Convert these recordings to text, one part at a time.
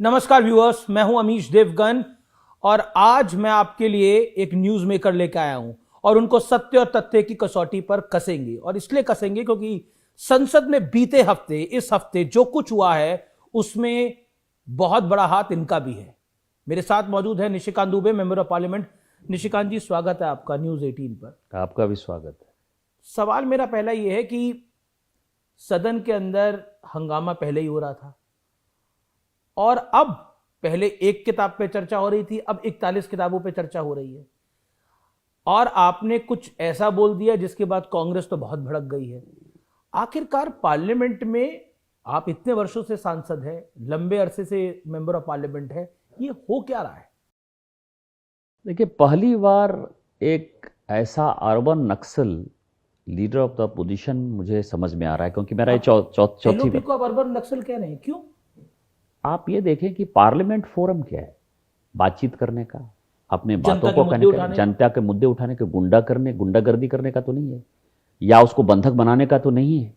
नमस्कार व्यूअर्स, मैं हूं अमीश देवगन और आज मैं आपके लिए एक न्यूज मेकर लेकर आया हूं और उनको सत्य और तथ्य की कसौटी पर कसेंगे। और इसलिए कसेंगे क्योंकि संसद में बीते हफ्ते इस हफ्ते जो कुछ हुआ है उसमें बहुत बड़ा हाथ इनका भी है। मेरे साथ मौजूद है Nishikant Dubey, member of parliament. Nishikant ji, स्वागत है आपका न्यूज 18 पर। आपका भी स्वागत है। सवाल मेरा पहला यह है कि सदन के अंदर हंगामा पहले ही हो रहा था और अब पहले एक किताब पे चर्चा हो रही थी, अब 41 किताबों पे चर्चा हो रही है और आपने कुछ ऐसा बोल दिया जिसके बाद कांग्रेस तो बहुत भड़क गई है। आखिरकार पार्लियामेंट में आप इतने वर्षों से सांसद हैं, लंबे अरसे से मेंबर ऑफ पार्लियामेंट है, ये हो क्या रहा है? देखिए, पहली बार एक ऐसा urban Naxal leader of the position मुझे समझ में आ रहा है, क्योंकि मेरा ये चौथी बार। को आप अर्बन नक्सल कह रहे हैं, क्यों? आप ये देखें कि पार्लियामेंट फोरम क्या है, बातचीत करने का, अपने बातों को कहने का, जनता के मुद्दे उठाने के, गुंडागर्दी करने का तो नहीं है, या उसको बंधक बनाने का तो नहीं है।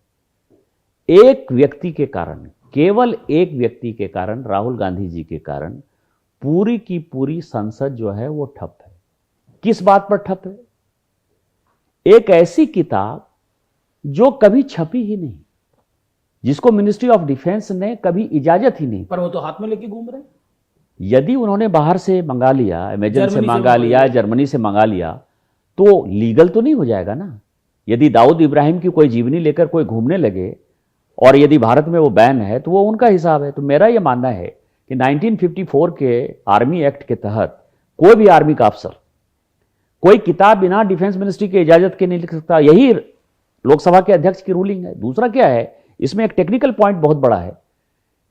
एक व्यक्ति के कारण, केवल एक व्यक्ति के कारण, राहुल गांधी जी के कारण पूरी की पूरी संसद जो है वो ठप है। किस बात पर ठप है? एक ऐसी किताब जो कभी छपी ही नहीं, जिसको मिनिस्ट्री ऑफ डिफेंस ने कभी इजाजत ही नहीं, पर वो तो हाथ में लेके घूम रहे हैं। यदि उन्होंने बाहर से मंगा लिया, अमेजन से मंगा लिया, जर्मनी से मंगा लिया, तो लीगल तो नहीं हो जाएगा ना। यदि दाऊद इब्राहिम की कोई जीवनी लेकर कोई घूमने लगे और यदि भारत में वो बैन है तो वो उनका हिसाब है। तो मेरा ये मानना है कि 1954 के आर्मी एक्ट के तहत कोई भी आर्मी का अफसर कोई किताब बिना डिफेंस मिनिस्ट्री की इजाजत के नहीं लिख सकता। यही लोकसभा के अध्यक्ष की रूलिंग है। दूसरा क्या है, इसमें एक टेक्निकल पॉइंट बहुत बड़ा है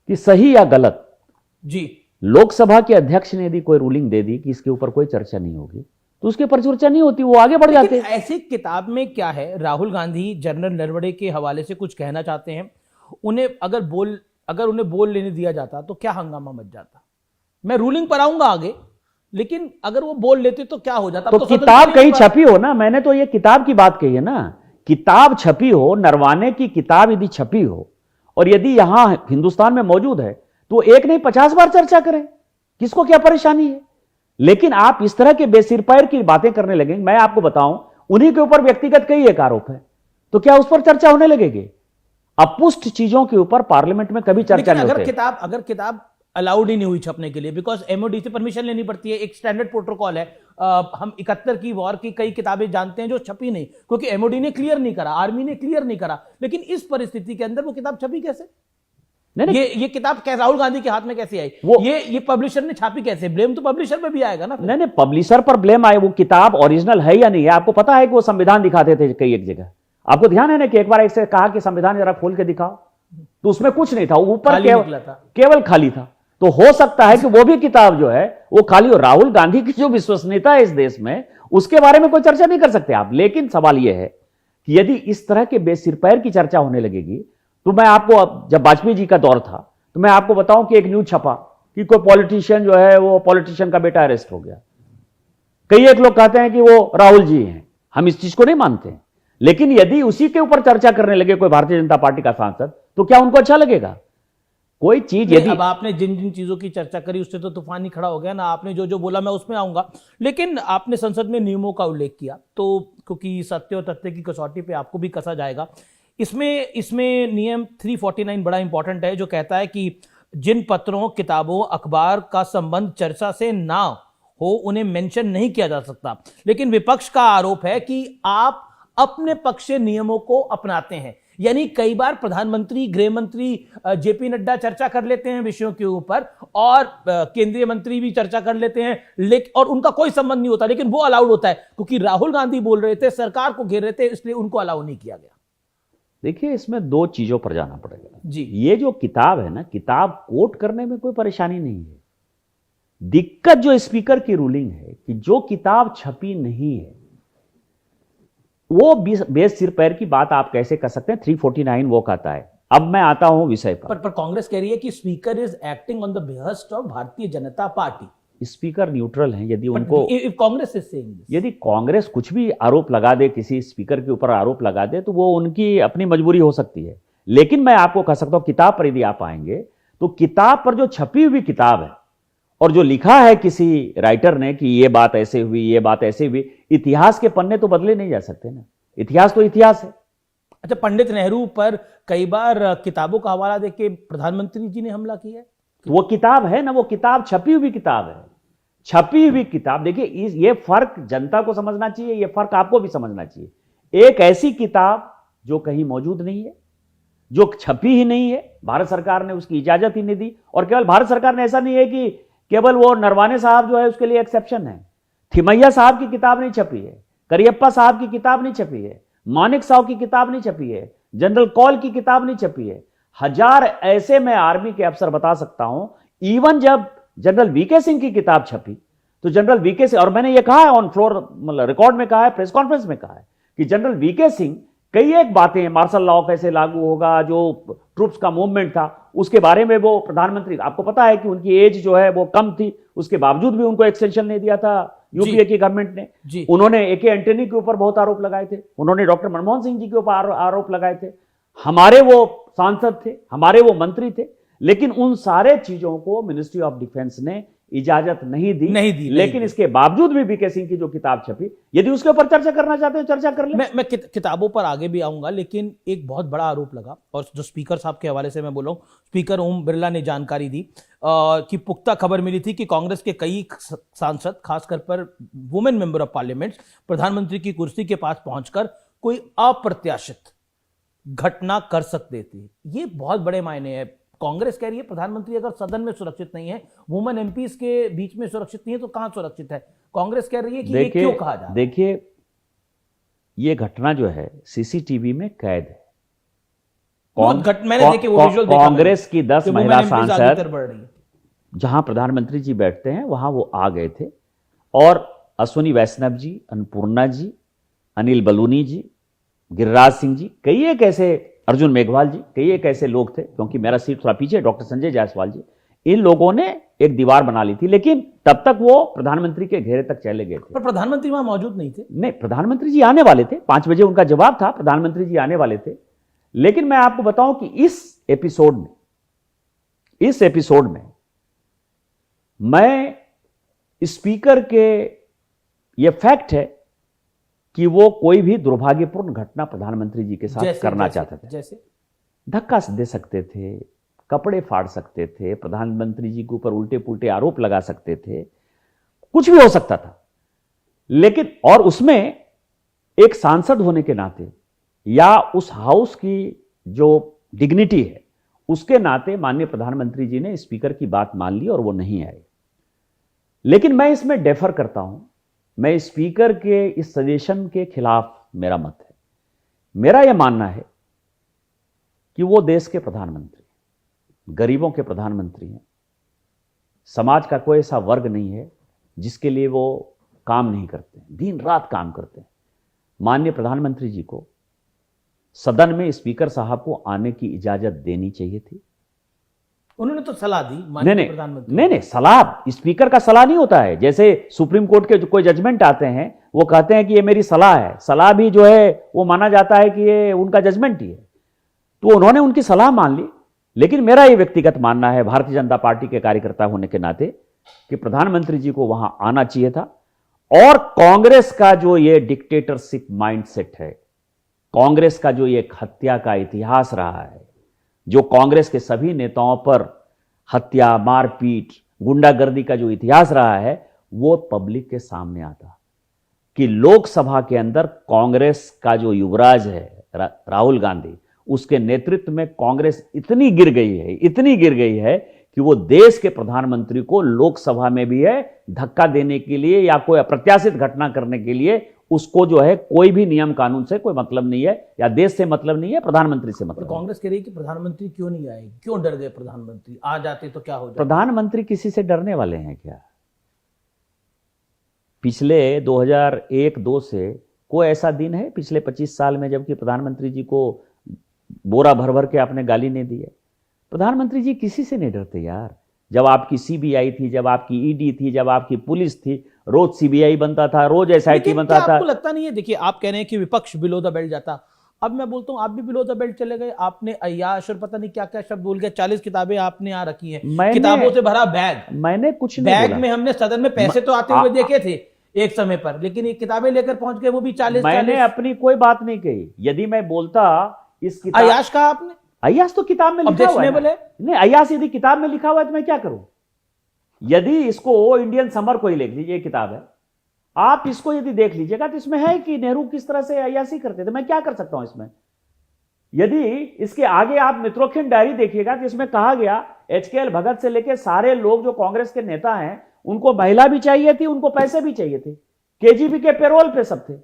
कि सही या गलत जी, लोकसभा के अध्यक्ष ने यदि कोई रूलिंग दे दी कि इसके ऊपर कोई चर्चा नहीं होगी तो उसके पर चर्चा नहीं होती, वो आगे बढ़ जाते हैं। ऐसी किताब में क्या है? राहुल गांधी जनरल नरवणे के हवाले से कुछ कहना चाहते हैं, उन्हें अगर उन्हें बोल लेने दिया जाता तो क्या हंगामा मच जाता? मैं रूलिंग पर आऊंगा आगे, लेकिन अगर वो बोल लेते तो क्या हो जाता? तो किताब कहीं छपी हो ना, मैंने तो ये किताब की बात कही है ना। किताब छपी हो, नरवाने की किताब यदि छपी हो और यदि यहां हिंदुस्तान में मौजूद है तो एक नहीं 50 बार चर्चा करें, किसको क्या परेशानी है। लेकिन आप इस तरह के बेसिर पैर की बातें करने लगे। मैं आपको बताऊं, उन्हीं के ऊपर व्यक्तिगत कई एक आरोप है, तो क्या उस पर चर्चा होने लगेगी? अपुष्ट चीजों के ऊपर पार्लियामेंट में कभी चर्चा नहीं होती। अगर किताब अलाउड ही नहीं हुई छपने के लिए, बिकॉज एमओडी से परमिशन लेनी पड़ती है, एक स्टैंडर्ड प्रोटोकॉल है। हम 71 की वॉर की कई किताबें जानते हैं जो छपी नहीं, क्योंकि एमओडी ने क्लियर नहीं करा, आर्मी ने क्लियर नहीं करा। लेकिन इस परिस्थिति के अंदर वो किताब छपी कैसे? नहीं। ये किताब राहुल गांधी के हाथ में कैसे आई? ये पब्लिशर ने छापी कैसे? ब्लेम तो पब्लिशर पे भी आएगा ना। नहीं, पब्लिशर पर ब्लेम आए। वो किताब ओरिजिनल है या नहीं है? आपको पता है कि वो संविधान दिखाते थे कई एक जगह, आपको ध्यान है ना कि एक बार एक से कहा कि संविधान जरा खोल के दिखाओ, तो उसमें कुछ नहीं था, ऊपर केवल खाली था। तो हो सकता है कि वो भी किताब जो है वो खाली हो। राहुल गांधी की जो विश्वसनीयता है इस देश में, उसके बारे में कोई चर्चा नहीं कर सकते आप। लेकिन सवाल यह है कि यदि इस तरह के बेसिर पैर की चर्चा होने लगेगी तो मैं आपको, जब वाजपेयी जी का दौर था तो मैं आपको बताऊं कि एक न्यूज छपा कि कोई पॉलिटिशियन जो है वो पॉलिटिशियन का बेटा अरेस्ट हो गया। कई एक लोग कहते हैं कि वो राहुल जी हैं, हम इस चीज को नहीं मानते हैं। लेकिन यदि उसी के ऊपर चर्चा करने लगे कोई भारतीय जनता पार्टी का सांसद, तो क्या उनको अच्छा लगेगा? कोई चीज यदि अब आपने जिन जिन चीजों की चर्चा करी उससे तो तूफान ही खड़ा हो गया ना। आपने जो जो बोला मैं उसमें आऊंगा, लेकिन आपने संसद में नियमों का उल्लेख किया, तो क्योंकि सत्य और तथ्य की कसौटी पे आपको भी कसा जाएगा। इसमें नियम 349 बड़ा इंपॉर्टेंट है, जो कहता है कि जिन पत्रों, किताबों, अखबार का संबंध चर्चा से ना हो उन्हें मेंशन नहीं किया जा सकता। लेकिन विपक्ष का आरोप है कि आप अपने पक्ष से नियमों को अपनाते हैं। यानी कई बार प्रधानमंत्री, गृह मंत्री जेपी नड्डा चर्चा कर लेते हैं विषयों के ऊपर और केंद्रीय मंत्री भी चर्चा कर लेते हैं, लेकिन और उनका कोई संबंध नहीं होता, लेकिन वो अलाउड होता है क्योंकि राहुल गांधी बोल रहे थे, सरकार को घेर रहे थे, इसलिए उनको अलाउ नहीं किया गया। देखिए, इसमें दो चीजों पर जाना पड़ेगा जी। ये जो किताब है ना, किताब कोट करने में कोई परेशानी नहीं है। दिक्कत जो स्पीकर की रूलिंग है कि जो किताब छपी नहीं है वो बेस सिर पैर की बात आप कैसे कर सकते हैं? 349 वो कहता है। अब मैं आता हूं विषय पर कांग्रेस कह रही है कि speaker is acting on the behest of Bharatiya Janata party. Speaker neutral हैं। यदि उनको कांग्रेस इज सेइंग दिस, यदि कांग्रेस कुछ भी आरोप लगा दे, किसी स्पीकर के ऊपर आरोप लगा दे, तो वो उनकी अपनी मजबूरी हो सकती है। लेकिन मैं आपको कह सकता हूं, किताब पर यदि आप आएंगे तो किताब पर जो छपी हुई किताब है और जो लिखा है किसी राइटर ने कि ये बात ऐसे हुई, ये बात ऐसे हुई, इतिहास के पन्ने तो बदले नहीं जा सकते ना। इतिहास तो इतिहास है। अच्छा, पंडित नेहरू पर कई बार किताबों का हवाला देके प्रधानमंत्री जी ने हमला किया है। वो किताब है ना, वो किताब छपी हुई किताब है, छपी हुई किताब। देखिए ये फर्क जनता को समझना चाहिए, ये फर्क आपको भी समझना चाहिए। एक ऐसी किताब जो कहीं मौजूद नहीं है, जो छपी ही नहीं है, भारत सरकार ने उसकी इजाजत ही नहीं दी। और केवल भारत सरकार ने, ऐसा नहीं है कि केवल वो नरवाने साहब जो है उसके लिए एक्सेप्शन है। थिमैया साहब की किताब नहीं छपी है, करियप्पा साहब की किताब नहीं छपी है, मानिक साहब की किताब नहीं छपी है, जनरल कौल की किताब नहीं छपी है। हजार ऐसे मैं आर्मी के अफसर बता सकता हूं। इवन जब जनरल वीके सिंह की किताब छपी तो जनरल वीके सिंह, और मैंने ये कहा है ऑन फ्लोर, मतलब रिकॉर्ड में कहा है, प्रेस कॉन्फ्रेंस में कहा है कि जनरल वीके सिंह कई एक बातें, मार्शल लॉ कैसे लागू होगा, जो ट्रूप्स का मूवमेंट था उसके बारे में वो प्रधानमंत्री, आपको पता है कि उनकी एज जो है वो कम थी, उसके बावजूद भी उनको एक्सटेंशन नहीं दिया था यूपीए की गवर्नमेंट ने। उन्होंने एके एंटनी के ऊपर बहुत आरोप लगाए थे, उन्होंने डॉक्टर मनमोहन सिंह जी के ऊपर आरोप लगाए थे, हमारे वो सांसद थे, हमारे वो मंत्री थे, लेकिन उन सारे चीजों को मिनिस्ट्री ऑफ डिफेंस ने इजाजत नहीं दी। लेकिन इसके बावजूद भी वीके सिंह की जो किताब छपी, यदि उसके ऊपर चर्चा करना चाहते हो चर्चा कर ले। मैं किताबों पर आगे भी आऊंगा, लेकिन एक बहुत बड़ा आरोप लगा और जो स्पीकर साहब के हवाले से मैं बोल रहा हूं, स्पीकर ओम बिरला ने जानकारी दी कि पुख्ता खबर मिली थी कि कांग्रेस के कई सांसद, खासकर पर वुमेन मेंबर ऑफ पार्लियामेंट, प्रधानमंत्री की कुर्सी के पास पहुंचकर कोई अप्रत्याशित घटना कर सकते थे। ये बहुत बड़े मायने हैं। कांग्रेस कह रही है प्रधानमंत्री अगर सदन में सुरक्षित नहीं है, वुमेन एमपीज के बीच में सुरक्षित नहीं है, तो कहां सुरक्षित है? कांग्रेस कह रही है कि ये क्यों कहा जा रहा है? देखिए, ये घटना जो है सीसीटीवी में कैद है। मैंने देखे वो विजुअल देखा, कांग्रेस की 10 महिला सांसद जहां प्रधानमंत्री जी बैठते हैं वहां वो आ गए थे, और अश्विनी वैष्णव जी, अन्नपूर्णा जी, अनिल बलूनी जी, गिरिराज सिंह जी, कई एक ऐसे, अर्जुन मेघवाल जी, कई एक ऐसे लोग थे, क्योंकि मेरा सीट थोड़ा पीछे, डॉक्टर संजय जायसवाल जी, इन लोगों ने एक दीवार बना ली थी, लेकिन तब तक वो प्रधानमंत्री के घेरे तक चले गए थे। पर प्रधानमंत्री वहां मौजूद नहीं थे। नहीं, प्रधानमंत्री जी आने वाले थे, 5 बजे उनका जवाब था, प्रधानमंत्री जी आने वाले थे। लेकिन मैं आपको बताऊं कि इस एपिसोड में मैं स्पीकर के, ये फैक्ट है कि वो कोई भी दुर्भाग्यपूर्ण घटना प्रधानमंत्री जी के साथ करना चाहते थे। जैसे धक्का दे सकते थे, कपड़े फाड़ सकते थे, प्रधानमंत्री जी के ऊपर उल्टे पुल्टे आरोप लगा सकते थे, कुछ भी हो सकता था। लेकिन और उसमें एक सांसद होने के नाते या उस हाउस की जो डिग्निटी है उसके नाते माननीय प्रधानमंत्री जी ने स्पीकर की बात मान ली और वो नहीं आए। लेकिन मैं इसमें डेफर करता हूं, मैं स्पीकर के इस सजेशन के खिलाफ मेरा मत है। मेरा यह मानना है कि वो देश के प्रधानमंत्री, गरीबों के प्रधानमंत्री हैं। समाज का कोई ऐसा वर्ग नहीं है जिसके लिए वो काम नहीं करते, दिन रात काम करते हैं। माननीय प्रधानमंत्री जी को सदन में स्पीकर साहब को आने की इजाजत देनी चाहिए थी। उन्होंने तो सलाह दी माननीय प्रधानमंत्री। नहीं, सलाह स्पीकर का सलाह नहीं होता है। जैसे सुप्रीम कोर्ट के जो कोई जजमेंट आते हैं वो कहते हैं कि ये मेरी सलाह है, सलाह भी जो है वो माना जाता है कि ये उनका जजमेंट ही है। तो उन्होंने उनकी सलाह मान ली। लेकिन मेरा ये व्यक्तिगत मानना है, भारतीय जनता पार्टी के कार्यकर्ता होने के नाते, कि प्रधानमंत्री जी को वहां आना चाहिए था। और कांग्रेस का जो ये डिक्टेटरशिप माइंडसेट है, कांग्रेस का जो ये हत्या का इतिहास रहा है, जो कांग्रेस के सभी नेताओं पर हत्या, मारपीट, गुंडागर्दी का जो इतिहास रहा है, वो पब्लिक के सामने आता कि लोकसभा के अंदर कांग्रेस का जो युवराज है राहुल गांधी, उसके नेतृत्व में कांग्रेस इतनी गिर गई है कि वो देश के प्रधानमंत्री को लोकसभा में भी है धक्का देने के लिए या कोई अप्रत्याशित घटना करने के लिए उसको जो है कोई भी नियम कानून से कोई मतलब नहीं है, या देश से मतलब नहीं है, प्रधानमंत्री से मतलब। कांग्रेस कह रही है कि प्रधानमंत्री क्यों नहीं आए, क्यों डर गए प्रधानमंत्री? आ जाते तो क्या हो जाता? प्रधानमंत्री किसी से डरने वाले हैं क्या? पिछले 2001-2 से कोई ऐसा दिन है पिछले 25 साल में जबकि प्रधानमंत्री जी को बोरा भर भर के आपने गाली नहीं दी है? प्रधानमंत्री जी किसी से नहीं डरते यार। जब आपकी सीबीआई थी, जब आपकी ईडी थी, जब आपकी पुलिस थी, रोज सीबीआई बनता था, रोज एसआईटी बनता था। आपको लगता नहीं है, देखिए आप कह रहे हैं कि विपक्ष बिलो द बेल्ट जाता, अब मैं बोलता हूँ आप भी बिलो द बेल्ट चले गए, आपने अय्याश और पता नहीं क्या क्या शब्द बोल गए, 40 किताबें आपने यहाँ रखी हैं, किताबों से भरा बैग, मैंने कुछ नहीं बैग बोला। में हमने सदन में पैसे तो आते हुए देखे थे एक समय पर, लेकिन ये किताबें लेकर पहुंच गए वो भी 40 मैंने अपनी कोई बात नहीं कही। यदि मैं बोलता इस किताब, अय्याश कहा आपने, अय्याश तो किताब में लिखा हुआ है ऑब्जेक्शनेबल ना। है। नहीं, अय्याश यदि किताब में लिखा हुआ है तो मैं क्या करूं? यदि इसको इंडियन समर को ही लिख लीजिए, ये किताब है, आप इसको यदि देख लीजिएगा तो इसमें है कि नेहरू किस तरह से अय्याशी करते थे। मैं क्या कर सकता हूं इसमें? यदि इसके आगे आप मित्रोखिन डायरी देखिएगा तो इसमें कहा गया एचकेएल भगत से लेकर सारे लोग जो कांग्रेस के नेता हैं, उनको महिला भी चाहिए थी, उनको पैसे भी चाहिए थे, केजीबी के पेरोल पे सब थे।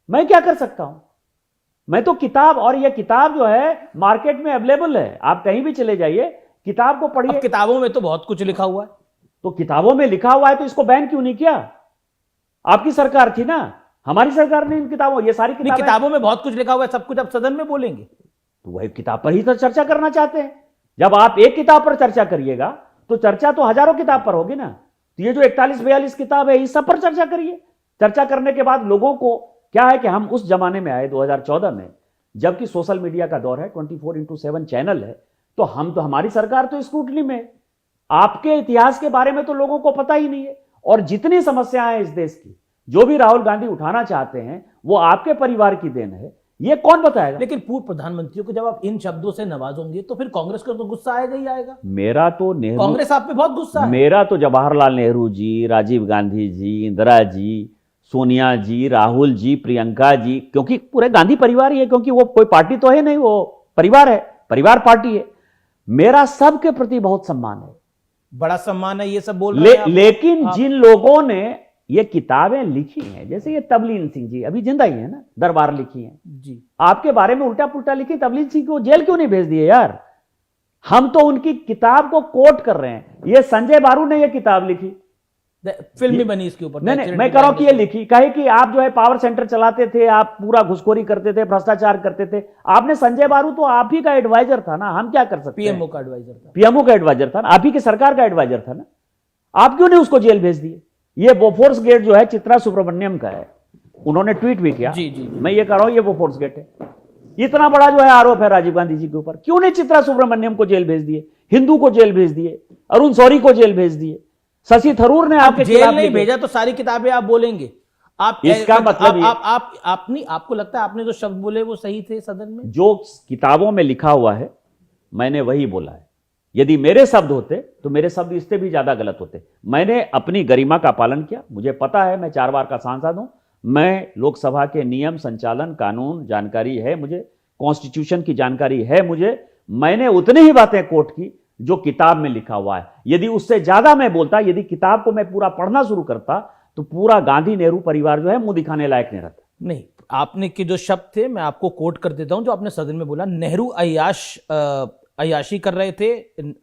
मैं क्या कर सकता हूं? मैं तो किताब, और यह किताब जो है मार्केट में अवेलेबल है, आप कहीं भी चले जाइए, किताब को पढ़िए। किताबों में तो बहुत कुछ लिखा हुआ है, तो किताबों में लिखा हुआ है तो इसको बैन क्यों नहीं किया? आपकी सरकार थी ना, हमारी सरकार ने इन किताबों, ये सारी किताबों में बहुत कुछ लिखा हुआ है, सब कुछ आप सदन में बोलेंगे तो वही किताब पर ही तो चर्चा करना चाहते हैं। जब आप एक किताब पर चर्चा करिएगा तो चर्चा तो हजारों किताब पर होगी ना। तो ये जो 41-42 किताब है, इस सब पर चर्चा करिए। चर्चा करने के बाद लोगों को क्या है कि हम उस जमाने में आए 2014 में, जबकि सोशल मीडिया का दौर है, 24/7 चैनल है, तो हमारी सरकार तो स्क्रूटनी में। आपके इतिहास के बारे में तो लोगों को पता ही नहीं है, और जितनी समस्याएं हैं इस देश की, जो भी राहुल गांधी उठाना चाहते हैं, वो आपके परिवार की देन है, ये कौन बताएगा? लेकिन पूर्व प्रधानमंत्रियों को जब आप इन शब्दों से नवाजोगे तो फिर कांग्रेस को तो गुस्सा आएगा ही आएगा। मेरा तो नेहरू, कांग्रेस आप पे बहुत गुस्सा है। मेरा तो जवाहरलाल नेहरू जी, राजीव गांधी जी, इंदिरा जी, सोनिया जी, राहुल जी, प्रियंका जी, क्योंकि पूरे गांधी परिवार ही है, क्योंकि वो कोई पार्टी तो है नहीं, वो परिवार है, परिवार पार्टी है। मेरा सबके प्रति बहुत सम्मान है, बड़ा सम्मान है, ये सब बोल रहे हैं लेकिन जिन लोगों ने ये किताबें लिखी हैं, जैसे ये तबलीन सिंह जी अभी जिंदा ही है ना, दरबार लिखी है जी, आपके बारे में उल्टा पुल्टा लिखी, तबलीन सिंह को जेल क्यों नहीं भेज दिए यार? हम तो उनकी किताब को कोट कर रहे हैं। ये संजय बारू ने ये किताब लिखी, फिल्म भी बनी इसके ऊपर। नहीं, मैं कह रहा हूं कि ये लिखी कहे कि आप जो है पावर सेंटर चलाते थे, आप पूरा घुसखोरी करते थे, भ्रष्टाचार करते थे। आपने संजय बारू तो आप ही का एडवाइजर था ना, हम क्या कर सकते? पीएमओ का एडवाइजर था, पीएमओ का एडवाइजर था ना, आप ही की सरकार का एडवाइजर था ना, आप क्यों नहीं उसको जेल भेज दिए? ये बोफोर्स गेट जो है चित्रा सुब्रमण्यम का है, उन्होंने ट्वीट भी किया। जी, जी, जी। मैं ये कह रहा हूं ये बोफोर्स गेट है। इतना बड़ा जो है आरोप है राजीव गांधी जी के ऊपर, क्यों नहीं चित्रा सुब्रमण्यम को जेल भेज दिए, हिंदू को जेल भेज दिए, अरुण शौरी को जेल भेज दिए, शशि थरूर ने आपके जेल नहीं भेजा तो सारी किताबें आप बोलेंगे। आप इसका मतलब आपको लगता है आपने जो शब्द बोले वो सही थे सदन में? जो किताबों में लिखा हुआ है मैंने वही बोला है। यदि मेरे शब्द होते तो मेरे शब्द इससे भी ज्यादा गलत होते। मैंने अपनी गरिमा का पालन किया, मुझे पता है मैं 4 बार का सांसद हूं, मैं लोकसभा के नियम, संचालन, कानून जानकारी है मुझे, कॉन्स्टिट्यूशन की जानकारी है मुझे। मैंने उतनी ही बातें कोट की जो किताब में लिखा हुआ है। यदि उससे ज्यादा मैं बोलता, यदि किताब को मैं पूरा पढ़ना शुरू करता, तो पूरा गांधी नेहरू परिवार जो है मुंह दिखाने लायक नहीं रहता। नहीं, आपने के जो शब्द थे मैं आपको कोट कर देता हूं जो आपने सदन में बोला। नेहरू अय्याशी कर रहे थे,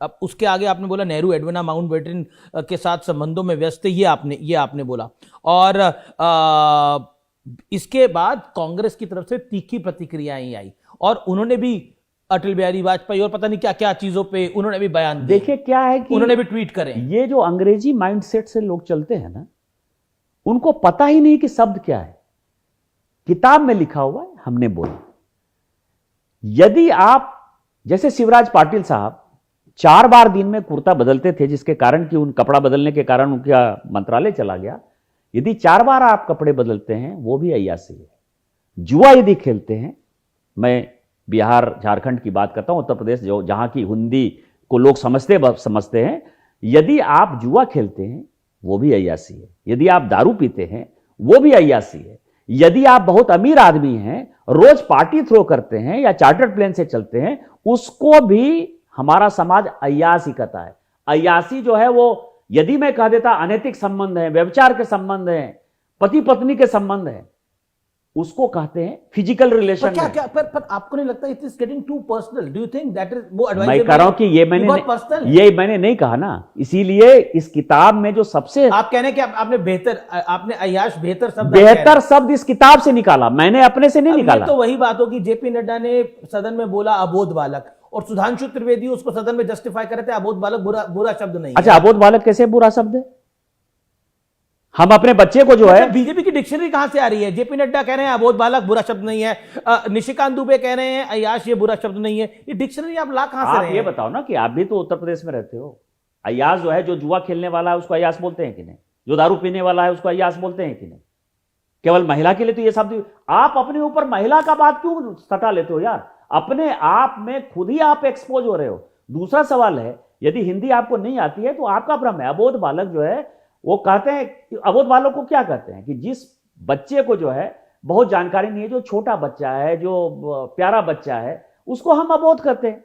अब उसके आगे आपने बोला नेहरू एडविना माउंटबेटन के साथ संबंधों में व्यस्त थे, ये आपने बोला। और इसके बाद कांग्रेस की तरफ से तीखी प्रतिक्रियाएं आई और उन्होंने भी अटल बिहारी वाजपेयी और पता नहीं क्या क्या चीजों पे उन्होंने भी बयान दिए। देखिए क्या है कि उन्होंने भी ट्वीट करे। ये जो अंग्रेजी माइंडसेट से लोग चलते हैं ना, उनको पता ही नहीं कि शब्द क्या है। किताब में लिखा हुआ है, हमने बोला। यदि आप जैसे शिवराज पाटिल साहब 4 बार दिन में कुर्ता बदलते थे, जिसके कारण कि उन कपड़ा बदलने के कारण उनका मंत्रालय चला गया। यदि 4 बार आप कपड़े बदलते हैं वो भी अय्याशी है। जुआ यदि खेलते हैं, मैं बिहार झारखंड की बात करता हूं, उत्तर प्रदेश जो जहां की हिंदी को लोग समझते हैं, यदि आप जुआ खेलते हैं वो भी अय्याशी है। यदि आप दारू पीते हैं वो भी अय्याशी है। यदि आप बहुत अमीर आदमी हैं, रोज पार्टी थ्रो करते हैं या चार्टर्ड प्लेन से चलते हैं, उसको भी हमारा समाज अय्याशी कहता है। अय्याशी जो है वो, यदि मैं कह देता अनैतिक संबंध है, व्यभिचार के संबंध है, पति पत्नी के संबंध है, उसको कहते हैं फिजिकल रिलेशन। पर आपको नहीं लगता it is getting to personal? Do you think that is वो एडवाइस? मैं कह रहा हूं कि ये मैंने नहीं कहा ना, इसीलिए इस किताब में जो सबसे आप कहने कि आपने अय्याश बेहतर शब्द इस किताब से निकाला, मैंने अपने से नहीं निकाला। तो वही बात होगी, जेपी नड्डा ने सदन में बोला अबोध बालक, और सुधांशु त्रिवेदी उसको सदन में जस्टिफाई करे थे अबोध बालक बुरा शब्द नहीं। अच्छा, अबोध बालक कैसे बुरा शब्द है? हम अपने बच्चे को जो है, बीजेपी की डिक्शनरी कहां से आ रही है? जेपी नड्डा कह रहे हैं अबोध बालक बुरा शब्द नहीं है, निशिकांत दुबे कह रहे हैं अय्याश ये बुरा शब्द नहीं है। ये डिक्शनरी आप ला कहां से रहे आप ये हैं? बताओ ना कि आप भी तो उत्तर प्रदेश में रहते हो। अय्याश जो है, जो जुआ खेलने वाला है उसको अय्याश बोलते हैं कि नहीं? जो दारू पीने वाला है उसको अय्याश बोलते हैं कि नहीं? केवल महिला के लिए तो ये शब्द, आप अपने ऊपर महिला का बात क्यों सटा लेते हो यार? अपने आप में खुद ही आप एक्सपोज हो रहे हो। दूसरा सवाल है, यदि हिंदी आपको नहीं आती है तो आपका भ्रम है। अबोध बालक जो है वो कहते हैं, अबोध बालक को क्या कहते हैं कि जिस बच्चे को जो है बहुत जानकारी नहीं है, जो छोटा बच्चा है, जो प्यारा बच्चा है, उसको हम अबोध कहते हैं।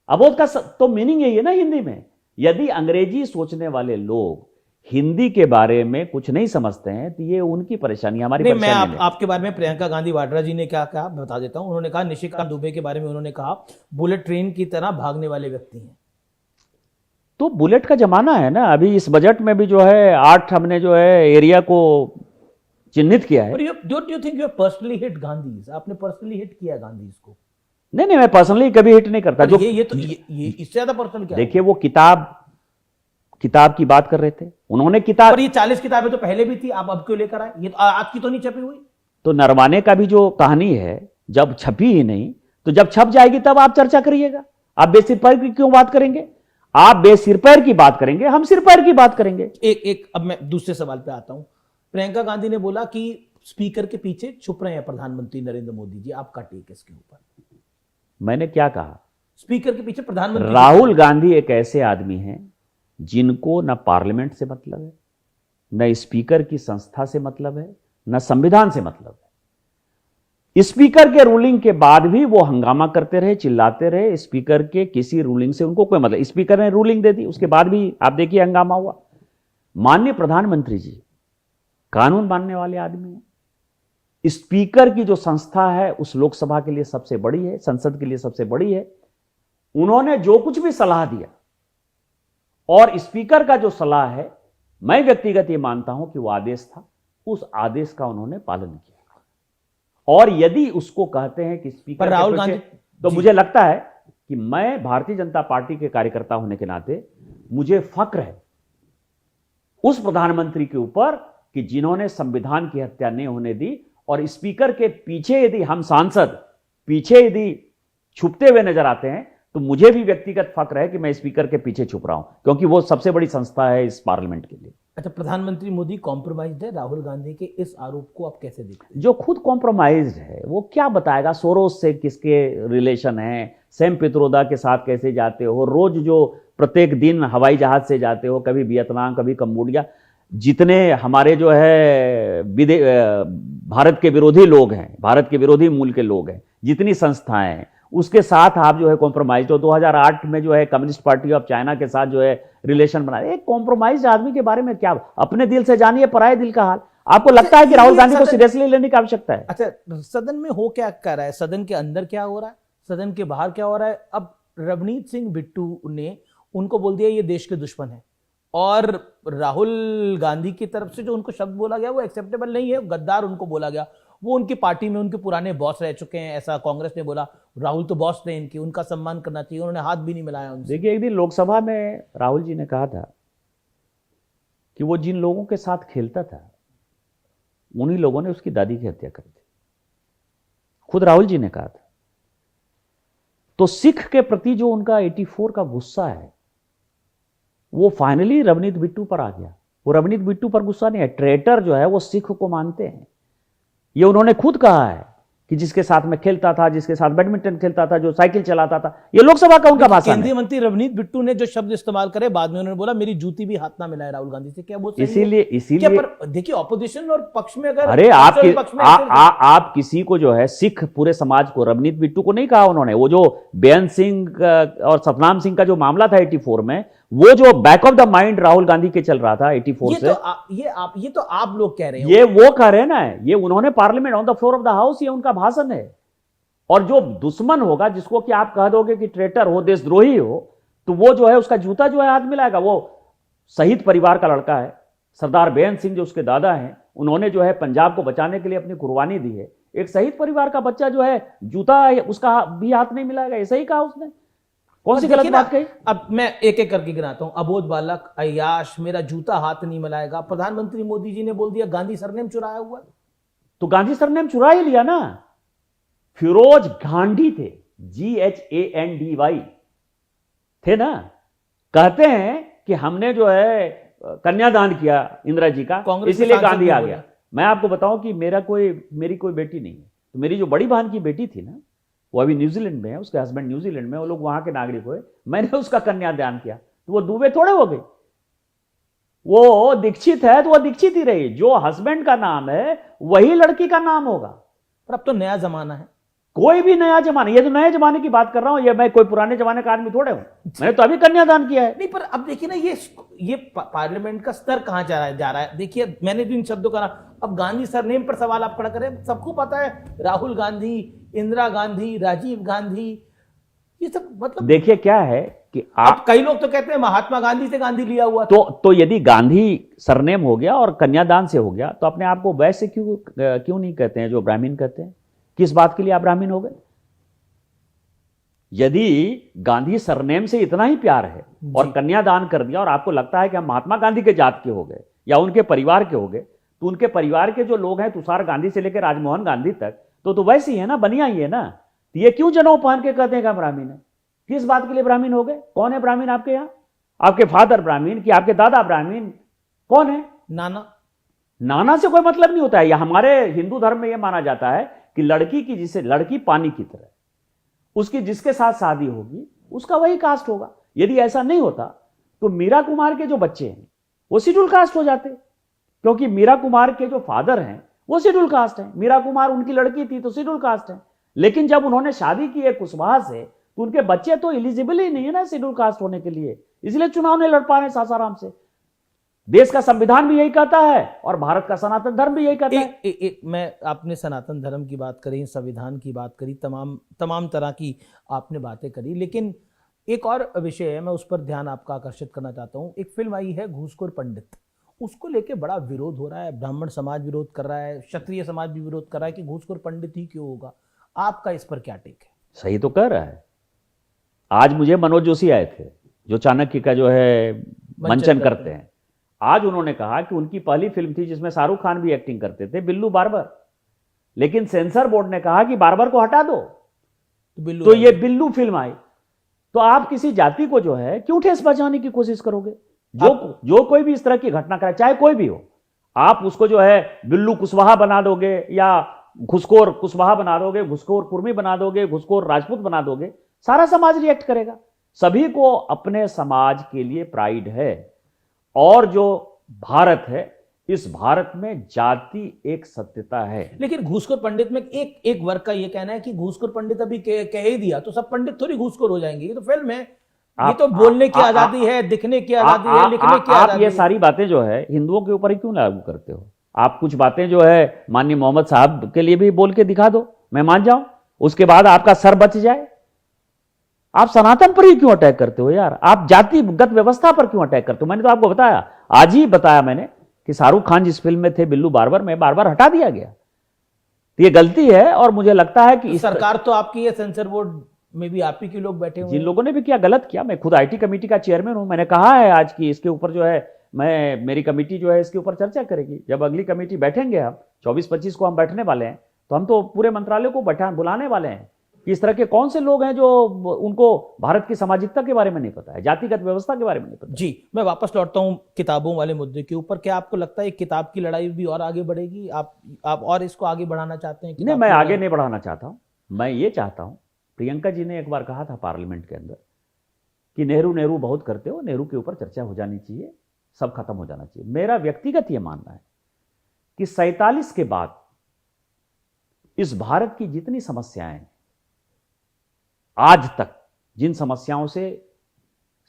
अबोध का तो मीनिंग यही है ना हिंदी में। यदि अंग्रेजी सोचने वाले लोग हिंदी के बारे में कुछ नहीं समझते हैं तो ये उनकी परेशानी, हमारी नहीं, परेशानी मैं आपके बारे में प्रियंका गांधी वाड्रा जी ने क्या कहा बता देता हूं। उन्होंने कहा निशिकांत दुबे के बारे में, उन्होंने कहा बुलेट ट्रेन की तरह भागने वाले व्यक्ति हैं। तो बुलेट का जमाना है ना। अभी इस बजट में भी जो है 8 हमने जो है एरिया को चिन्हित किया है। Don't you think you have personally hit Gandhi? आपने पर्सनली हिट किया गांधी को? नहीं, मैं पर्सनली कभी हिट नहीं करता। जो ये इससे ज्यादा पर्सनल क्या? देखिए, वो किताब की बात कर रहे थे, उन्होंने किताब, और ये 40 किताबें तो पहले भी थी, आप अब क्यों लेकर आए? ये आज की तो नहीं छपी हुई। तो नरवाने का भी जो कहानी है, जब छपी ही नहीं तो जब छप जाएगी तब आप चर्चा करिएगा। आप बेसिर पैर की क्यों बात करेंगे? आप बेसिर पैर की बात करेंगे, हम सिर पैर की बात करेंगे। अब मैं दूसरे सवाल पे आता हूं। प्रियंका गांधी ने बोला कि स्पीकर के पीछे छुप रहे हैं प्रधानमंत्री नरेंद्र मोदी जी। आपका टेक इसके ऊपर? मैंने क्या कहा? स्पीकर के पीछे प्रधानमंत्री राहुल गांधी एक ऐसे आदमी हैं जिनको न पार्लियामेंट से मतलब है, न स्पीकर की संस्था से मतलब है, न संविधान से मतलब है। स्पीकर के रूलिंग के बाद भी वो हंगामा करते रहे, चिल्लाते रहे। स्पीकर के किसी रूलिंग से उनको कोई मतलब, स्पीकर ने रूलिंग दे दी, उसके बाद भी आप देखिए हंगामा हुआ। माननीय प्रधानमंत्री जी कानून मानने वाले आदमी हैं। स्पीकर की जो संस्था है उस लोकसभा के लिए सबसे बड़ी है, संसद के लिए सबसे बड़ी है। उन्होंने जो कुछ भी सलाह दिया, और स्पीकर का जो सलाह है, मैं व्यक्तिगत ये मानता हूं कि वो आदेश था, उस आदेश का उन्होंने पालन किया। और यदि उसको कहते हैं कि स्पीकर राहुल गांधी, तो मुझे लगता है कि मैं भारतीय जनता पार्टी के कार्यकर्ता होने के नाते मुझे फक्र है उस प्रधानमंत्री के ऊपर कि जिन्होंने संविधान की हत्या नहीं होने दी। और स्पीकर के पीछे यदि हम सांसद पीछे यदि छुपते हुए नजर आते हैं तो मुझे भी व्यक्तिगत फक्र है कि मैं स्पीकर के पीछे छुप रहा हूं, क्योंकि वो सबसे बड़ी संस्था है इस पार्लियामेंट के लिए। अच्छा, प्रधानमंत्री मोदी कॉम्प्रोमाइज्ड है? राहुल गांधी के इस आरोप को आप कैसे देखते हैं? जो खुद कॉम्प्रोमाइज्ड है वो क्या बताएगा? सोरोस से किसके रिलेशन है, सैम पित्रोदा के साथ कैसे जाते हो, रोज जो प्रत्येक दिन हवाई जहाज से जाते हो, कभी वियतनाम कभी कंबोडिया। जितने हमारे जो है भारत के विरोधी लोग हैं, भारत के विरोधी मूल के लोग हैं, जितनी संस्थाएं हैं, उसके साथ आप जो है कॉम्प्रोमाइज हो। 2008 में जो है कम्युनिस्ट पार्टी ऑफ चाइना के साथ जो है रिलेशन बना। एक कॉम्प्रोमाइज आदमी के बारे में क्या? अपने दिल से जानिए पराये दिल का हाल। आपको लगता है कि राहुल गांधी को सीरियसली लेने की आवश्यकता है? अच्छा, सदन में हो क्या कर रहा है, सदन के अंदर क्या हो रहा है, सदन के बाहर क्या हो रहा है? अब रवनीत सिंह बिट्टू ने उनको बोल दिया ये देश के दुश्मन है, और राहुल गांधी की तरफ से जो उनको शब्द बोला गया वो एक्सेप्टेबल नहीं है, गद्दार उनको बोला गया। वो उनकी पार्टी में उनके पुराने बॉस रह चुके हैं, ऐसा कांग्रेस ने बोला। राहुल तो बॉस थे इनकी, उनका सम्मान करना चाहिए, उन्होंने हाथ भी नहीं मिलाया उनसे। देखिए, एक दिन लोकसभा में राहुल जी ने कहा था कि वो जिन लोगों के साथ खेलता था उन्हीं लोगों ने उसकी दादी की हत्या कर दी। खुद राहुल जी ने कहा था। तो सिख के प्रति जो उनका 84 का गुस्सा है वो फाइनली रवनीत बिट्टू पर आ गया। वो रवनीत बिट्टू पर गुस्सा नहीं है, ट्रेटर जो है वो सिख को मानते हैं। ये उन्होंने खुद कहा है कि जिसके साथ मैं खेलता था, जिसके साथ बैडमिंटन खेलता था, जो साइकिल चलाता था। ये लोकसभा का उनका भाषण है। केंद्रीय मंत्री रवनीत बिट्टू ने जो शब्द इस्तेमाल करे, बाद में उन्होंने बोला मेरी जूती भी हाथ ना मिलाए राहुल गांधी से। क्या वो इसीलिए पर देखिए, ऑपोजिशन और पक्ष में अगर अरे आप किसी को जो है सिख पूरे समाज को, रवनीत बिट्टू को नहीं कहा उन्होंने। वो जो बेअंत सिंह और सतनाम सिंह का जो मामला था 84 में, वो जो back of the mind Rahul Gandhi के चल रहा था 84 से, ये तो आप लोग कह रहे हैं, ये वो कह रहे हैं ना। ये उन्होंने parliament on the floor of the house, ये उनका भाषण है। और जो दुश्मन होगा, जिसको कि आप कह दोगे कि ट्रेटर हो, देशद्रोही हो, तो वो जो है उसका जूता जो है हाथ मिलाएगा। वो शहीद परिवार का लड़का है, सरदार बेअंत सिंह जो उसके दादा हैं, उन्होंने जो है पंजाब को बचाने के लिए अपनी कुर्बानी दी है। एक शहीद परिवार का बच्चा जो है जूता उसका भी हाथ नहीं मिलाएगा, ऐसा ही कहा उसने। कौन सी देखिए गलत ना, बात कही? अब मैं एक एक करके गिनाता हूं। अबोध बालक, अय्याश, मेरा जूता हाथ नहीं मिलाएगा। प्रधानमंत्री मोदी जी ने बोल दिया गांधी सरनेम चुराया हुआ है। तो गांधी सरनेम चुरा ही लिया ना। फिरोज गांधी थे, GHANDY थे ना। कहते हैं कि हमने जो है कन्यादान किया इंदिरा जी का, कांग्रेस के इसीलिए सांसद गांधी भी आ बोले। गया। मैं आपको बताऊं कि मेरी कोई बेटी नहीं है। तो मेरी जो बड़ी बहन की बेटी थी ना, वो अभी न्यूजीलैंड में है, उसके हस्बैंड न्यूजीलैंड में, वो लोग वहां के नागरिक हुए। मैंने उसका कन्यादान किया, तो वो दुबे थोड़े हो गई। वो दीक्षित है तो वो दीक्षित ही रही। जो हस्बैंड का नाम है वही लड़की का नाम होगा। पर अब तो नया जमाना है। कोई भी नया जमाना, ये तो नए जमाने की बात कर रहा हूं, ये मैं कोई पुराने जमाने का आदमी थोड़े हूं। मैंने तो अभी कन्यादान किया है। नहीं, पर अब देखिए ना, ये पार्लियामेंट का स्तर कहां जा रहा है। देखिए, मैंने भी इन शब्दों का अब गांधी सरनेम पर सवाल आप खड़ा करें। सबको पता है राहुल गांधी, इंदिरा गांधी, राजीव गांधी, ये सब मतलब। देखिए क्या है कि आप कई लोग तो कहते हैं महात्मा गांधी से गांधी लिया हुआ था। तो यदि गांधी सरनेम हो गया और कन्यादान से हो गया, तो अपने आप को वैश्य क्यों नहीं कहते हैं जो ब्राह्मण कहते हैं? किस बात के लिए आप ब्राह्मण हो गए? यदि गांधी सरनेम से इतना ही प्यार है और कन्यादान कर दिया और आपको लगता है कि हम महात्मा गांधी के जात के हो गए या उनके परिवार के हो गए, तो उनके परिवार के जो लोग हैं तुषार गांधी से लेकर राजमोहन गांधी तक तो वैसे ही है ना, बनिया ही है ना। तो ये क्यों जनेऊ पहन के कहते हैं कि हम ब्राह्मण है? किस बात के लिए ब्राह्मण हो गए? कौन है ब्राह्मण आपके यहाँ? आपके फादर ब्राह्मण कि आपके दादा ब्राह्मण? कौन है? नाना। नाना से कोई मतलब नहीं होता है। या हमारे हिंदू धर्म में यह माना जाता है कि लड़की की, जिसे लड़की पानी की तरह, उसकी जिसके साथ शादी होगी उसका वही कास्ट होगा। यदि ऐसा नहीं होता तो मीरा कुमार के जो बच्चे हैं वो शेड्यूल कास्ट हो जाते, क्योंकि मीरा कुमार के जो फादर हैं वो शेड्यूल कास्ट है। मीरा कुमार उनकी लड़की थी तो शेड्यूल कास्ट है। लेकिन जब उन्होंने शादी की है कुशवाहा से, तो उनके बच्चे तो एलिजिबल ही नहीं है ना शेड्यूल कास्ट होने के लिए, इसलिए चुनाव नहीं लड़ पा रहे सासाराम से। देश का संविधान भी यही कहता है और भारत का सनातन धर्म भी यही कहता है। मैं आपने सनातन धर्म की बात करी, संविधान की बात करी, तमाम तरह की आपने बातें करी, लेकिन एक और विषय है, मैं उस पर ध्यान आपका आकर्षित करना चाहता हूं। एक फिल्म आई है घूसखोर पंडित, उसको लेके बड़ा विरोध हो रहा है। ब्राह्मण समाज विरोध कर रहा है, क्षत्रिय समाज भी विरोध कर रहा है कि घूसखोर पंडित ही क्यों होगा। आपका इस पर क्या टेक है? सही तो कह रहा है। आज मुझे मनोज जोशी आए थे, जो चाणक्य का जो है मंचन करते हैं। आज उन्होंने कहा कि उनकी पहली फिल्म थी जिसमें शाहरुख खान भी एक्टिंग करते थे, बिल्लू बार्बर, लेकिन सेंसर बोर्ड ने कहा कि बार्बर को हटा दो, तो ये बिल्लू फिल्म आई। तो आप किसी जाति को जो है क्यों ठेस पहुंचाने की कोशिश करोगे? जो कोई भी इस तरह की घटना करे, चाहे कोई भी हो, आप उसको जो है बिल्लू कुशवाहा बना दोगे या घुसखोर कुशवाहा बना दोगे, घुसखोर कुर्मी बना दोगे, घुसखोर राजपूत बना दोगे, सारा समाज रिएक्ट करेगा। सभी को अपने समाज के लिए प्राइड है। और जो भारत है, इस भारत में जाति एक सत्यता है। लेकिन घूसखोर पंडित में एक वर्ग का ये कहना है कि घूसखोर पंडित अभी कह ही दिया तो सब पंडित थोड़ी घूसखोर हो जाएंगे। ये तो फिल्म है, ये तो बोलने की आजादी है, दिखने की आजादी है, लिखने की आजादी है। आप ये सारी बातें जो है हिंदुओं के ऊपर ही क्यों लागू करते हो? आप कुछ बातें जो है माननीय मोहम्मद साहब के लिए भी बोल के दिखा दो, मैं मान जाऊं, उसके बाद आपका सर बच जाए। आप सनातन पर ही क्यों अटैक करते हो यार? आप जातिगत व्यवस्था पर क्यों अटैक करते हो? मैंने तो आपको बताया, आज ही बताया मैंने कि शाहरुख खान जिस फिल्म में थे बिल्लू बार्बर में, बार्बर हटा दिया गया। तो ये गलती है और मुझे लगता है कि तो सरकार तो आपकी है, सेंसर बोर्ड में भी आप ही के लोग बैठे हुए जिन लोगों ने भी किया गलत किया। मैं खुद आईटी कमेटी का चेयरमैन हूं। मैंने कहा है आज की इसके ऊपर जो है मेरी कमेटी जो है इसके ऊपर चर्चा करेगी। जब अगली कमेटी बैठेंगे हम 24-25 को हम बैठने वाले हैं, तो हम तो पूरे मंत्रालय को बुलाने वाले हैं कि इस तरह के कौन से लोग हैं जो उनको भारत की सामाजिकता के बारे में नहीं पता है, जातिगत व्यवस्था के बारे में नहीं पता। जी, मैं वापस लौटता हूं किताबों वाले मुद्दे के ऊपर। क्या आपको लगता है किताब की लड़ाई भी और आगे बढ़ेगी? आप और इसको आगे बढ़ाना चाहते हैं? नहीं, मैं आगे नहीं बढ़ाना चाहता हूं। मैं ये चाहता हूं, प्रियंका जी ने एक बार कहा था पार्लियामेंट के अंदर कि नेहरू बहुत करते हो, नेहरू के ऊपर चर्चा हो जानी चाहिए, सब खत्म हो जाना चाहिए। मेरा व्यक्तिगत यह मानना है कि 47 के बाद इस भारत की जितनी समस्याएं, आज तक जिन समस्याओं से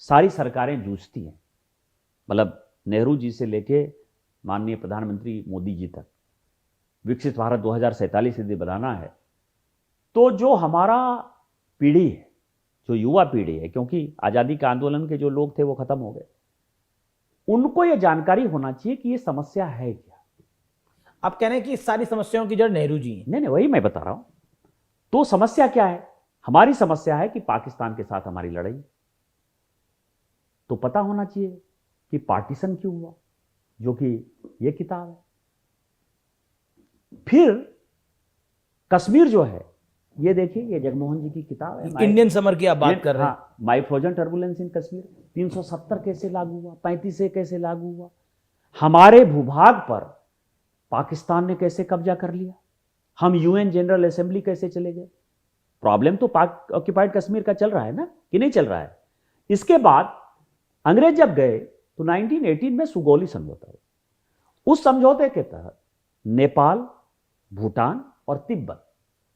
सारी सरकारें जूझती हैं, मतलब नेहरू जी से लेके माननीय प्रधानमंत्री मोदी जी तक, विकसित भारत 2047 यदि बनाना है, तो जो हमारा पीढ़ी है, जो युवा पीढ़ी है, क्योंकि आज़ादी के आंदोलन के जो लोग थे वो खत्म हो गए, उनको यह जानकारी होना चाहिए कि ये समस्या है क्या। आप कह रहे हैं कि सारी समस्याओं की जड़ नेहरू जी हैं? नहीं, वही मैं बता रहा हूं। तो समस्या क्या है? हमारी समस्या है कि पाकिस्तान के साथ हमारी लड़ाई, तो पता होना चाहिए कि पार्टीशन क्यों हुआ, जो कि यह किताब है। फिर कश्मीर जो है, ये देखिए, ये जगमोहन जी की किताब है, इंडियन समर की आप बात कर रहे हैं। हाँ, माई फ्रोजन टर्बुलेंस इन कश्मीर। 370 कैसे लागू हुआ, 35 कैसे लागू हुआ, हमारे भूभाग पर पाकिस्तान ने कैसे कब्जा कर लिया, हम यूएन जनरल असेंबली कैसे चले गए। प्रॉब्लम तो पाक ऑक्यूपाइड कश्मीर का चल रहा है ना, कि नहीं चल रहा है। इसके बाद अंग्रेज जब गए तो 1918 में सुगौली समझौता हुआ। उस समझौते के तहत नेपाल, भूटान और तिब्बत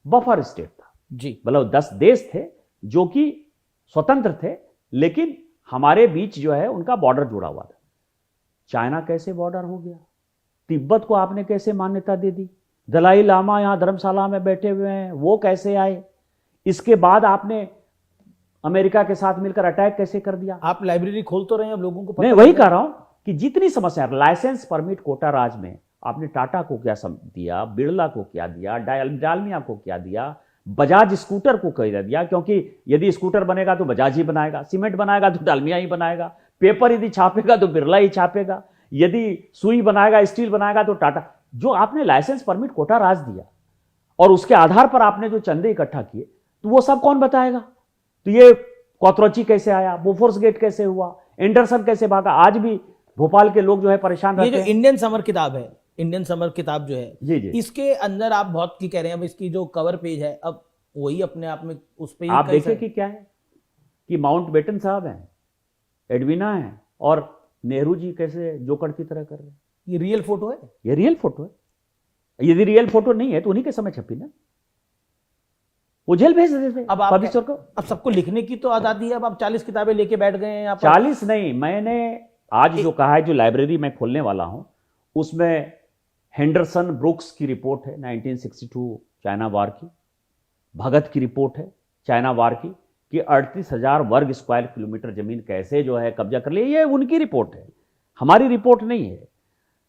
बफर स्टेट था जी, मतलब 10 देश थे जो कि स्वतंत्र थे, लेकिन हमारे बीच जो है उनका बॉर्डर जुड़ा हुआ था। चाइना कैसे बॉर्डर हो गया, तिब्बत को आपने कैसे मान्यता दे दी, दलाई लामा यहां धर्मशाला में बैठे हुए हैं, वो कैसे आए। इसके बाद आपने अमेरिका के साथ मिलकर अटैक कैसे कर दिया। आप लाइब्रेरी खोल तो रहे हैं, अब लोगों को पता मैं वही कह रहा हूं कि जितनी समस्या, लाइसेंस परमिट कोटा राज में आपने टाटा को क्या दिया, बिरला को क्या दिया, डालमिया को क्या दिया, बजाज स्कूटर को क्या दिया, क्योंकि यदि स्कूटर बनेगा तो बजाज ही बनाएगा, सीमेंट बनाएगा तो डालमिया ही बनाएगा, पेपर यदि छापेगा तो बिरला ही छापेगा, यदि सुई बनाएगा, स्टील बनाएगा तो टाटा। जो आपने लाइसेंस परमिट कोटा राज दिया और उसके आधार पर आपने जो चंदे इकट्ठा किए, तो वो सब कौन बताएगा। तो ये कोतरोची कैसे आया, बोफोर्स गेट कैसे हुआ, एंडरसन कैसे भागा, आज भी भोपाल के लोग जो है परेशान रहते हैं। ये जो इंडियन समर किताब है, इंडियन समर किताब जो है, जी जी, इसके अंदर आप बहुत की कह रहे हैं, अब इसकी जो कवर पेज है, अब वही अपने आप में उस पे आप देखिए कि क्या है कि माउंट बेटन साहब हैं, एडविना है और नेहरू जी कैसे जोकर की तरह कर रहे हैं। ये रियल फोटो है, ये रियल फोटो है। यदि रियल फोटो नहीं है तो उन्हीं के समय छपी ना, वो जेल भेज देते थे अब आप पब्लिशर को। अब सबको लिखने की तो आजादी है, अब आप 40 किताबें लेके बैठ गए हैं यहाँ पर। 40 नहीं, मैंने आज जो कहा है, जो लाइब्रेरी मैं खोलने वाला हूं, उसमें हेंडरसन ब्रुक्स की रिपोर्ट है 1962 चाइना वार की, भगत की रिपोर्ट है चाइना वार की, कि 38,000 वर्ग स्क्वायर किलोमीटर जमीन कैसे जो है कब्जा कर लिया। ये उनकी रिपोर्ट है, हमारी रिपोर्ट नहीं है।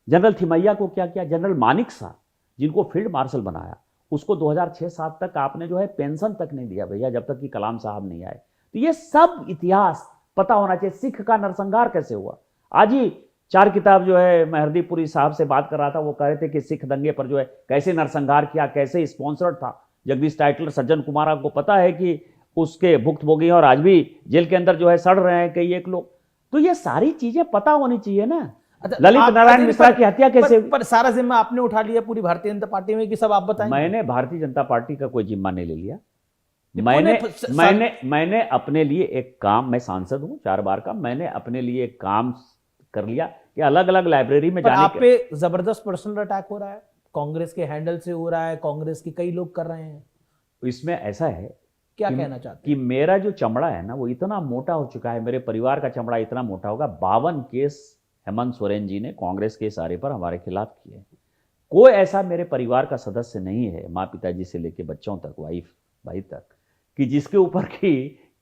जनरल थिमैया को क्या किया, जनरल मानिक शाह जिनको फील्ड मार्शल बनाया, उसको 2006-7 तक आपने जो है पेंशन तक नहीं दिया भैया, जब तक कि कलाम साहब नहीं आए। तो ये सब इतिहास पता होना चाहिए। सिख का नरसंहार कैसे हुआ, आज ही 4 किताब जो है, मैं हरदीपुरी साहब से बात कर रहा था, वो कह रहे थे कि सिख दंगे पर जो है कैसे नरसंहार किया, कैसे स्पॉन्सर्ड था। जगदीश टाइटलर, सज्जन कुमार, आपको पता है कि उसके भुक्तभोगी और आज भी जेल के अंदर जो है सड़ रहे हैं कई एक लोग। तो ये सारी चीजें पता होनी चाहिए ना। ललित नारायण मिश्रा की हत्या कैसे हुई? पर सारा जिम्मा आपने उठा लिया पूरी भारतीय जनता पार्टी में कि सब आप बताएंगे। मैंने भारतीय जनता पार्टी का कोई जिम्मा नहीं ले लिया। मैंने अपने लिए एक काम, मैं सांसद हूं 4 बार का, मैंने अपने लिए एक काम कर लिया कि अलग अलग लाइब्रेरी में जाने आप पे जबरदस्त पर्सनल अटैक हो रहा है, कांग्रेस के हैंडल से हो रहा है, कांग्रेस के कई लोग कर रहे हैं। इसमें ऐसा है, क्या कहना चाहते कि मेरा जो चमड़ा है ना वो इतना मोटा हो चुका है, मेरे परिवार का चमड़ा इतना मोटा होगा। 52 केस हेमंत सोरेन जी ने कांग्रेस के इशारे पर हमारे खिलाफ किए। कोई ऐसा मेरे परिवार का सदस्य नहीं है, माँ पिताजी से लेकर बच्चों तक, वाइफ भाई तक, कि जिसके ऊपर की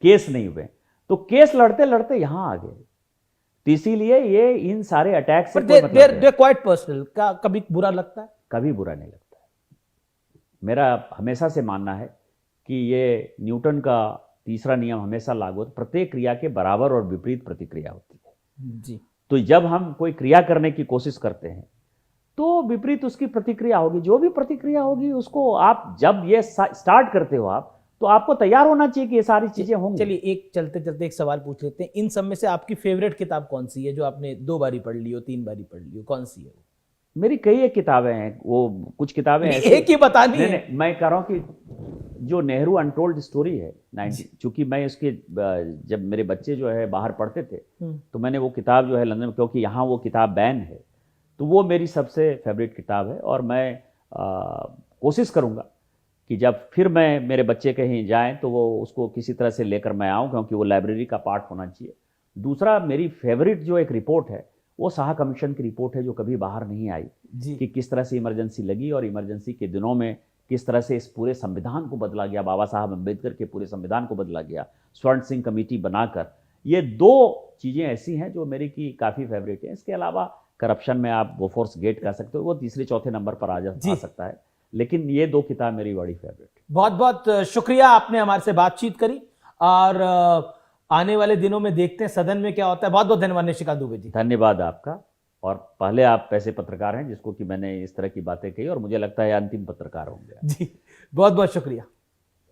केस नहीं हुए। तो केस लड़ते लड़ते यहां आ गए, तो इसीलिए ये इन सारे अटैक से क्वाइट पर्सनल। का कभी बुरा लगता है? कभी बुरा नहीं लगता है। मेरा हमेशा से मानना है कि ये न्यूटन का तीसरा नियम हमेशा लागू होता है, प्रत्येक क्रिया के बराबर और विपरीत प्रतिक्रिया होती है जी। तो जब हम कोई क्रिया करने की कोशिश करते हैं तो विपरीत उसकी प्रतिक्रिया होगी। जो भी प्रतिक्रिया होगी उसको आप जब ये स्टार्ट करते हो आप, तो आपको तैयार होना चाहिए कि ये सारी चीजें होंगी। चलिए एक चलते चलते एक सवाल पूछ लेते हैं, इन सब में से आपकी फेवरेट किताब कौन सी है, जो आपने 2 बारी पढ़ ली हो, 3 बारी पढ़ ली हो, कौन सी है वो? मेरी कई एक किताबें हैं, वो कुछ किताबें एक ही बतानी है। नहीं, मैं कह रहा हूं कि जो नेहरू अनटोल्ड स्टोरी है 90, चूंकि मैं उसके जब मेरे बच्चे जो है बाहर पढ़ते थे तो मैंने वो किताब जो है लंदन में, क्योंकि यहाँ वो किताब बैन है, तो वो मेरी सबसे फेवरेट किताब है। और मैं कोशिश करूँगा कि जब फिर मेरे बच्चे कहीं जाएं तो वो उसको किसी तरह से लेकर मैं आऊँ, क्योंकि वो लाइब्रेरी का पार्ट होना चाहिए। दूसरा, मेरी फेवरेट जो एक रिपोर्ट है वो शाह कमीशन की रिपोर्ट है, जो कभी बाहर नहीं आई, कि किस तरह से इमरजेंसी लगी और इमरजेंसी के दिनों में किस तरह से इस पूरे संविधान को बदला गया, बाबा साहब अम्बेडकर के पूरे संविधान को बदला गया स्वर्ण सिंह कमेटी बनाकर। ये 2 चीज़ें ऐसी हैं जो मेरी की काफ़ी फेवरेट हैं। इसके अलावा करप्शन में आप बोफोर्स गेट कह सकते हो, वो तीसरे चौथे नंबर पर आ सकता है। लेकिन ये 2 किताब मेरी बड़ी फेवरेट। बहुत बहुत शुक्रिया, आपने हमारे से बातचीत करी और आने वाले दिनों में देखते हैं सदन में क्या होता है। बहुत बहुत धन्यवाद निशिकांत दुबे जी। धन्यवाद आपका। और पहले आप ऐसे पत्रकार हैं जिसको कि मैंने इस तरह की बातें कही, और मुझे लगता है अंतिम पत्रकार होंगे। जी बहुत बहुत शुक्रिया।